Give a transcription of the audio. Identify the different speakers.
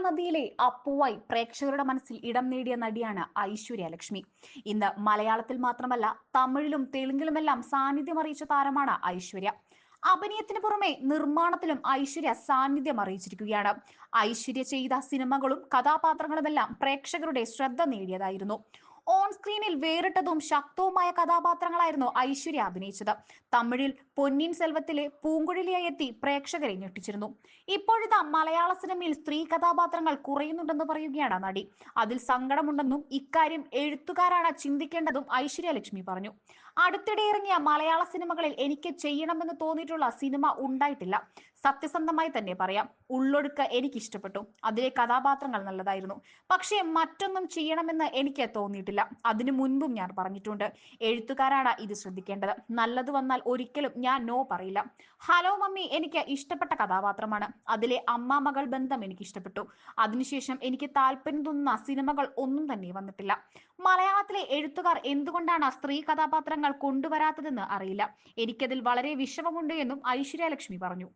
Speaker 1: നദിയിലെ അപ്പുവായി പ്രേക്ഷകരുടെ മനസ്സിൽ ഇടം നേടിയ നടിയാണ് ഐശ്വര്യ ലക്ഷ്മി. ഇന്ന് മലയാളത്തിൽ മാത്രമല്ല തമിഴിലും തെലുങ്കിലുമെല്ലാം സാന്നിധ്യം അറിയിച്ച താരമാണ് ഐശ്വര്യ. അഭിനയത്തിന് പുറമെ നിർമ്മാണത്തിലും ഐശ്വര്യ സാന്നിധ്യം അറിയിച്ചിരിക്കുകയാണ്. ഐശ്വര്യ ചെയ്ത സിനിമകളും കഥാപാത്രങ്ങളുമെല്ലാം പ്രേക്ഷകരുടെ ശ്രദ്ധ നേടിയതായിരുന്നു. ഓൺ സ്ക്രീനിൽ വേറിട്ടതും ശക്തവുമായ കഥാപാത്രങ്ങളായിരുന്നു ഐശ്വര്യ അഭിനയിച്ചത്. തമിഴിൽ പൊന്നിൻ സെൽവത്തിലെ പൂങ്കുഴലിയായി എത്തി പ്രേക്ഷകരെ ഞെട്ടിച്ചിരുന്നു. ഇപ്പോഴത്തെ മലയാള സിനിമയിൽ സ്ത്രീ കഥാപാത്രങ്ങൾ കുറയുന്നുണ്ടെന്ന് പറയുകയാണ് നടി. അതിൽ സങ്കടമുണ്ടെന്നും ഇക്കാര്യം എഴുത്തുകാരാണ് ചിന്തിക്കേണ്ടതും ഐശ്വര്യ ലക്ഷ്മി പറഞ്ഞു. അടുത്തിടെ ഇറങ്ങിയ മലയാള സിനിമകളിൽ എനിക്ക് ചെയ്യണമെന്ന് തോന്നിയിട്ടുള്ള സിനിമ ഉണ്ടായിട്ടില്ല. സത്യസന്ധമായി തന്നെ പറയാം, ഉള്ളൊടുക്ക് എനിക്ക് ഇഷ്ടപ്പെട്ടു. അതിലെ കഥാപാത്രങ്ങൾ നല്ലതായിരുന്നു. പക്ഷേ മറ്റൊന്നും ചെയ്യണമെന്ന് എനിക്ക് തോന്നിയിട്ടില്ല. അതിനു മുൻപും ഞാൻ പറഞ്ഞിട്ടുണ്ട്. എഴുത്തുകാരാണ് ഇത് ശ്രദ്ധിക്കേണ്ടത്. നല്ലത് വന്നാൽ ഒരിക്കലും ഞാൻ നോ പറയില്ല. ഹലോ മമ്മി എനിക്ക് ഇഷ്ടപ്പെട്ട കഥാപാത്രമാണ്. അതിലെ അമ്മ മകൾ ബന്ധം എനിക്ക് ഇഷ്ടപ്പെട്ടു. അതിനുശേഷം എനിക്ക് താല്പര്യം തോന്നുന്ന സിനിമകൾ ഒന്നും തന്നെ വന്നിട്ടില്ല. മലയാളത്തിലെ എഴുത്തുകാർ എന്തുകൊണ്ടാണ് സ്ത്രീ കഥാപാത്രങ്ങൾ കൊണ്ടുവരാത്തതെന്ന് അറിയില്ല. എനിക്കതിൽ വളരെ വിഷമമുണ്ട് എന്നും ഐശ്വര്യ ലക്ഷ്മി പറഞ്ഞു.